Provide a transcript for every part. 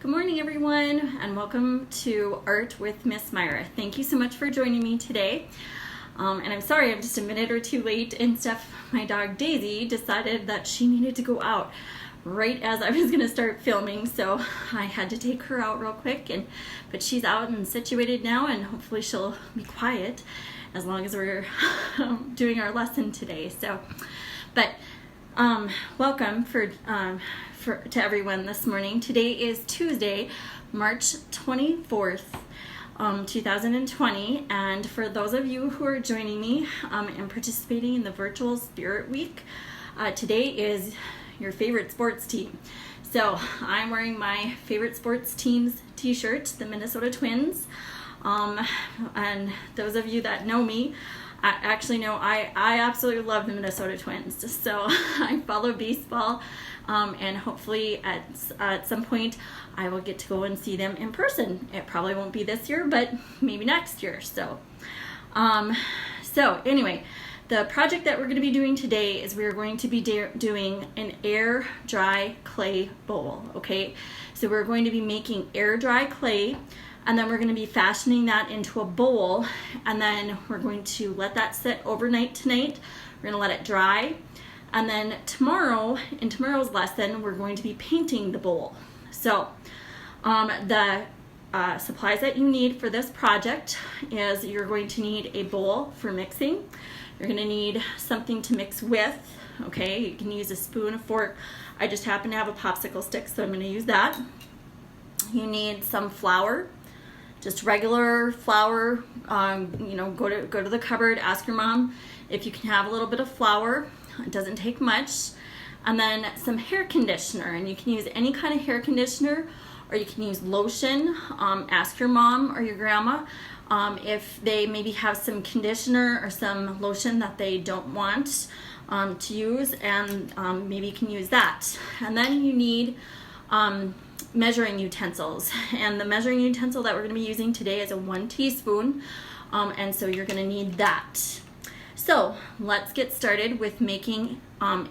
Good morning, everyone, and welcome to Art with Miss Myra. Thank you so much for joining me today. And I'm sorry I'm just a minute or two late and stuff. My dog Daisy decided that she needed to go out right as I was going to start filming, so I had to take her out real quick. But she's out and situated now, and hopefully she'll be quiet as long as we're doing our lesson today. Welcome to everyone this morning. Today is Tuesday, March 24th, 2020, and for those of you who are joining me and participating in the virtual Spirit Week, today is your favorite sports team. So I'm wearing my favorite sports team's t-shirt, the Minnesota Twins, and those of you that know me actually know I absolutely love the Minnesota Twins. So I follow baseball, and hopefully at some point I will get to go and see them in person. It probably won't be this year, but maybe next year. So anyway, the project that we're going to be doing today is we're going to be doing an air dry clay bowl. Okay, so we're going to be making air dry clay, and then we're going to be fashioning that into a bowl, and then we're going to let that sit overnight tonight. We're going to let it dry, and then tomorrow, in tomorrow's lesson, we're going to be painting the bowl. So the supplies that you need for this project is you're going to need a bowl for mixing. You're going to need something to mix with. Okay, you can use a spoon, a fork. I just happen to have a popsicle stick, so I'm going to use that. You need some flour. Just regular flour. Go to the cupboard, ask your mom if you can have a little bit of flour. It doesn't take much. And then some hair conditioner, and you can use any kind of hair conditioner, or you can use lotion. Ask your mom or your grandma if they maybe have some conditioner or some lotion that they don't want to use, and maybe you can use that. And then you need measuring utensils, and the measuring utensil that we're going to be using today is a 1 teaspoon, and so you're going to need that. So let's get started with making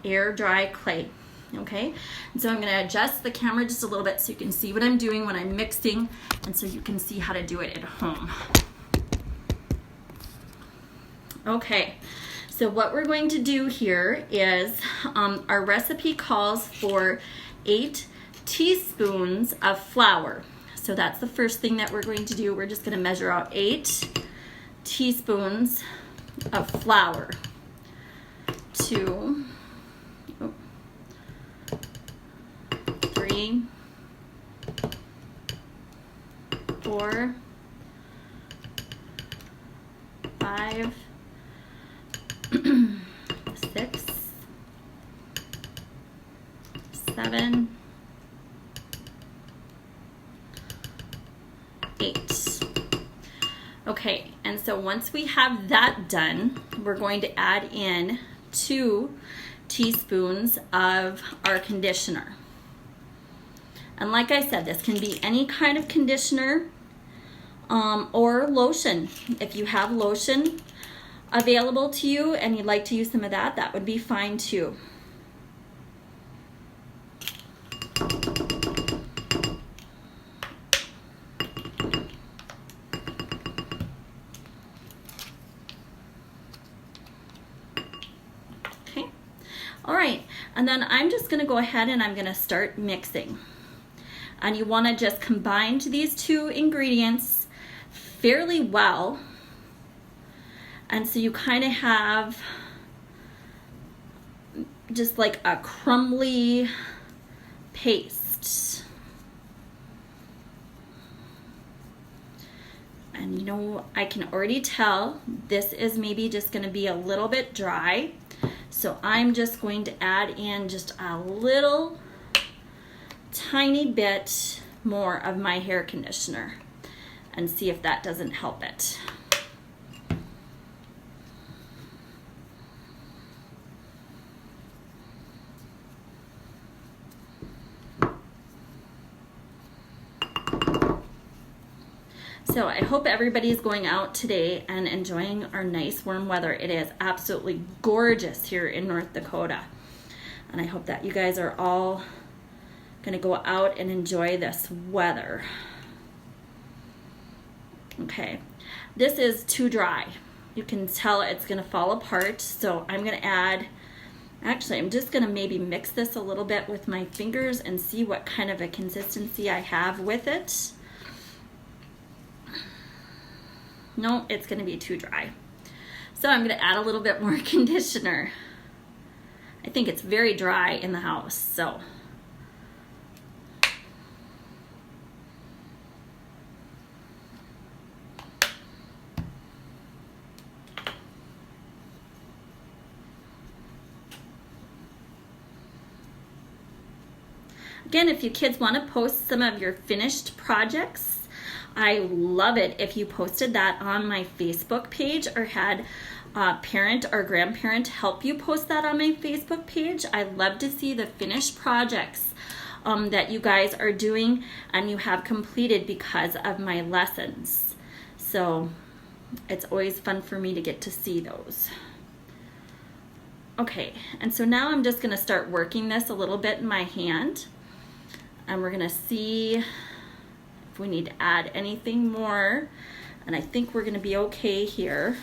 air dry clay. Okay, and so I'm going to adjust the camera just a little bit so you can see what I'm doing when I'm mixing, and so you can see how to do it at home. Okay, so what we're going to do here is our recipe calls for 8 teaspoons of flour. So that's the first thing that we're going to do. We're just going to measure out 8 teaspoons of flour. 2, 3, 4, 5, 6, 7, 8. Okay, and so once we have that done, we're going to add in 2 teaspoons of our conditioner. And like I said, this can be any kind of conditioner or lotion. If you have lotion available to you and you'd like to use some of that, that would be fine too. All right, and then I'm just going to go ahead and I'm going to start mixing. And you want to just combine these 2 ingredients fairly well. And so you kind of have just like a crumbly paste. And I can already tell this is maybe just going to be a little bit dry. So I'm just going to add in just a little tiny bit more of my hair conditioner and see if that doesn't help it. So I hope everybody's going out today and enjoying our nice warm weather. It is absolutely gorgeous here in North Dakota. And I hope that you guys are all gonna go out and enjoy this weather. Okay, this is too dry. You can tell it's gonna fall apart, so I'm gonna add, actually I'm just gonna maybe mix this a little bit with my fingers and see what kind of a consistency I have with it. No, it's gonna be too dry. So I'm gonna add a little bit more conditioner. I think it's very dry in the house, so. Again, if you kids want to post some of your finished projects, I love it if you posted that on my Facebook page or had a parent or grandparent help you post that on my Facebook page. I love to see the finished projects that you guys are doing and you have completed because of my lessons. So it's always fun for me to get to see those. Okay, and so now I'm just going to start working this a little bit in my hand. And we're gonna see if we need to add anything more. And I think we're gonna be okay here.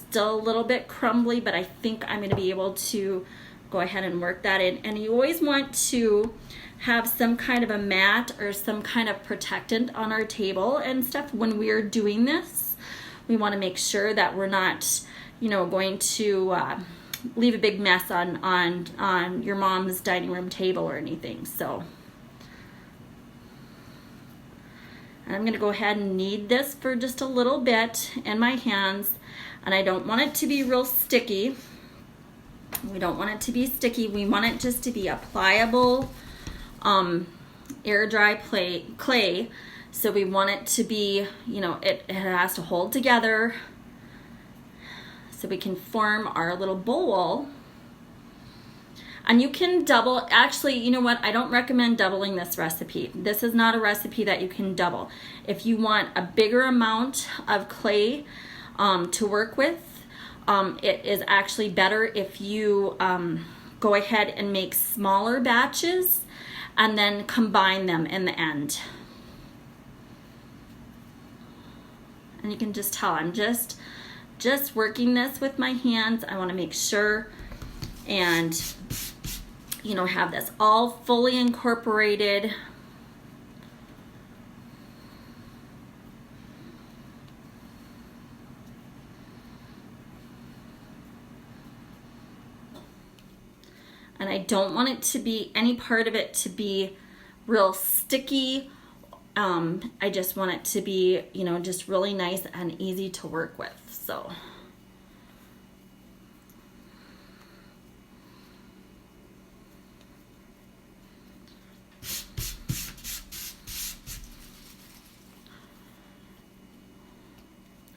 Still a little bit crumbly, but I think I'm gonna be able to go ahead and work that in. And you always want to have some kind of a mat or some kind of protectant on our table and stuff when we're doing this. We wanna make sure that we're not, going to leave a big mess on your mom's dining room table or anything. So I'm going to go ahead and knead this for just a little bit in my hands, and I don't want it to be real sticky. We don't want it to be sticky. We want it just to be a pliable air dry clay. So we want it to be, it has to hold together so we can form our little bowl. And you can double, actually, you know what? I don't recommend doubling this recipe. This is not a recipe that you can double. If you want a bigger amount of clay to work with, it is actually better if you go ahead and make smaller batches and then combine them in the end. And you can just tell I'm just working this with my hands. I want to make sure and have this all fully incorporated. And I don't want it to be, any part of it to be real sticky. I just want it to be, just really nice and easy to work with. So.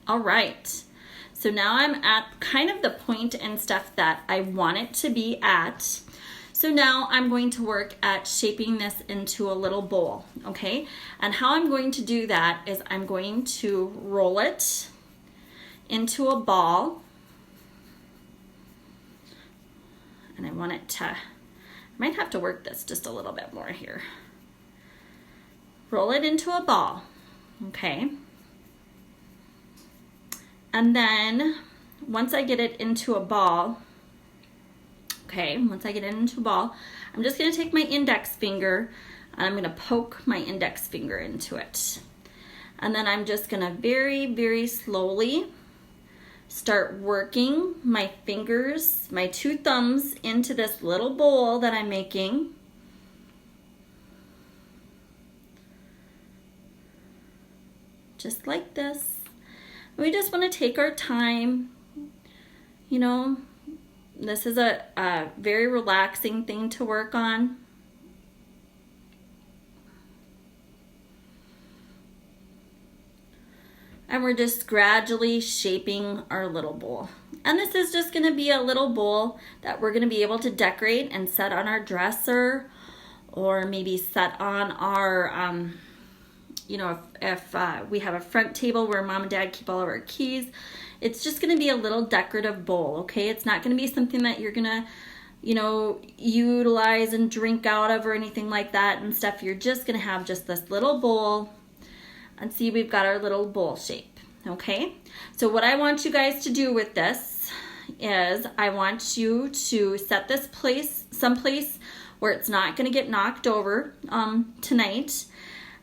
All right, so now I'm at kind of the point and stuff that I want it to be at. So now I'm going to work at shaping this into a little bowl, okay? And how I'm going to do that is I'm going to roll it into a ball. And I want it to, I might have to work this just a little bit more here. Roll it into a ball, okay? And then once I get it into a ball, I'm just gonna take my index finger and I'm gonna poke my index finger into it. And then I'm just gonna very, very slowly start working my fingers, my two thumbs into this little bowl that I'm making. Just like this. We just want to take our time. This is a very relaxing thing to work on. And we're just gradually shaping our little bowl. And this is just going to be a little bowl that we're going to be able to decorate and set on our dresser, or maybe set on our if we have a front table where mom and dad keep all of our keys. It's just going to be a little decorative bowl, okay? It's not going to be something that you're going to, utilize and drink out of or anything like that and stuff. You're just going to have just this little bowl, and see, we've got our little bowl shape. Okay, so what I want you guys to do with this is I want you to set this someplace where it's not going to get knocked over tonight,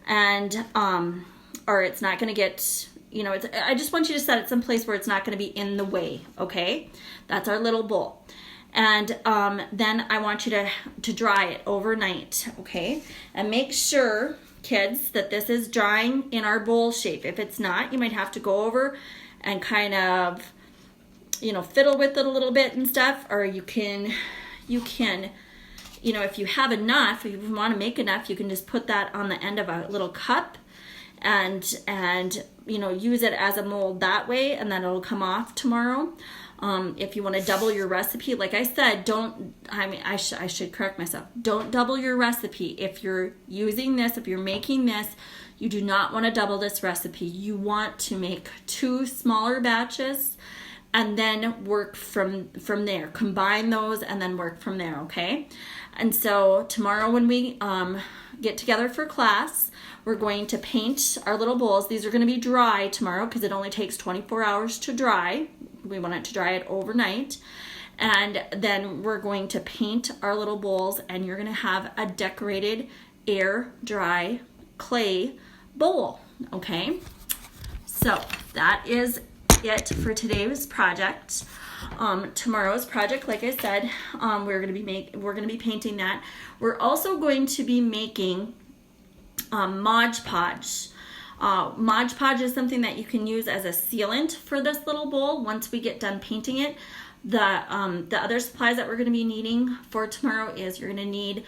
and or it's not going to get, I just want you to set it someplace where it's not going to be in the way. Okay, that's our little bowl. And then I want you to dry it overnight. Okay, and make sure, kids, that this is drying in our bowl shape. If it's not, you might have to go over and kind of fiddle with it a little bit and stuff, or you can if you have enough, if you want to make enough, you can just put that on the end of a little cup and use it as a mold that way, and then it'll come off tomorrow. If you want to double your recipe, like I said, I should correct myself. Don't double your recipe. If you're using this, if you're making this, you do not want to double this recipe. You want to make 2 smaller batches and then work from there. Combine those and then work from there, okay? And so tomorrow when we get together for class, we're going to paint our little bowls. These are going to be dry tomorrow because it only takes 24 hours to dry. We want it to dry it overnight. And then we're going to paint our little bowls, and you're going to have a decorated air dry clay bowl, okay? So that is it for today's project. Tomorrow's project, like I said, we're going to be painting that. We're also going to be making Mod Podge. Mod Podge is something that you can use as a sealant for this little bowl once we get done painting it. The other supplies that we're going to be needing for tomorrow is you're going to need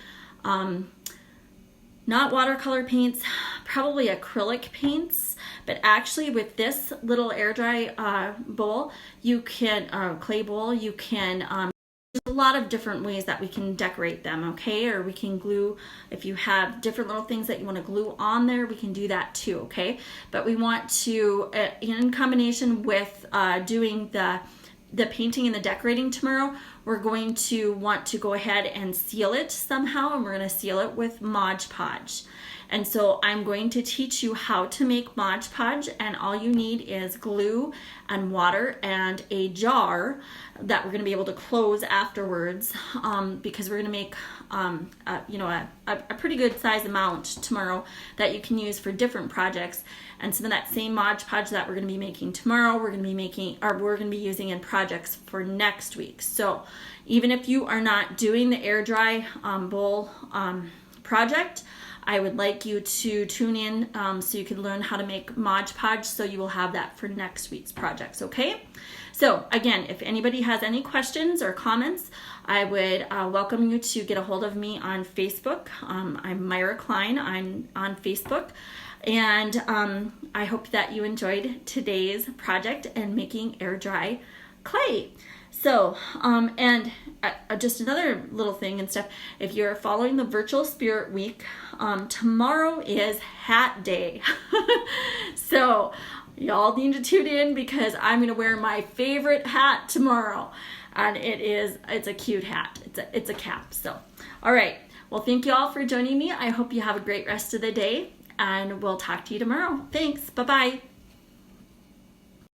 not watercolor paints, probably acrylic paints, but actually with this little air dry bowl, you can, clay bowl, you can, there's a lot of different ways that we can decorate them, okay? Or we can glue, if you have different little things that you want to glue on there, we can do that too, okay? But we want to, in combination with doing the painting and the decorating tomorrow, we're going to want to go ahead and seal it somehow, and we're going to seal it with Mod Podge. And so I'm going to teach you how to make Mod Podge, and all you need is glue and water and a jar that we're going to be able to close afterwards, because we're going to make a pretty good size amount tomorrow that you can use for different projects. And so then that same Mod Podge that we're going to be making tomorrow, we're going to be using in projects for next week. So even if you are not doing the air dry bowl project, I would like you to tune in so you can learn how to make Mod Podge, so you will have that for next week's projects, okay? So again, if anybody has any questions or comments, I would welcome you to get a hold of me on Facebook. I'm Myra Klein. I'm on Facebook. And I hope that you enjoyed today's project and making air dry clay. So, and just another little thing and stuff, if you're following the Virtual Spirit Week, tomorrow is Hat Day. So y'all need to tune in because I'm going to wear my favorite hat tomorrow. And it's a cute hat. It's a cap. So, all right. Well, thank you all for joining me. I hope you have a great rest of the day, and we'll talk to you tomorrow. Thanks. Bye-bye.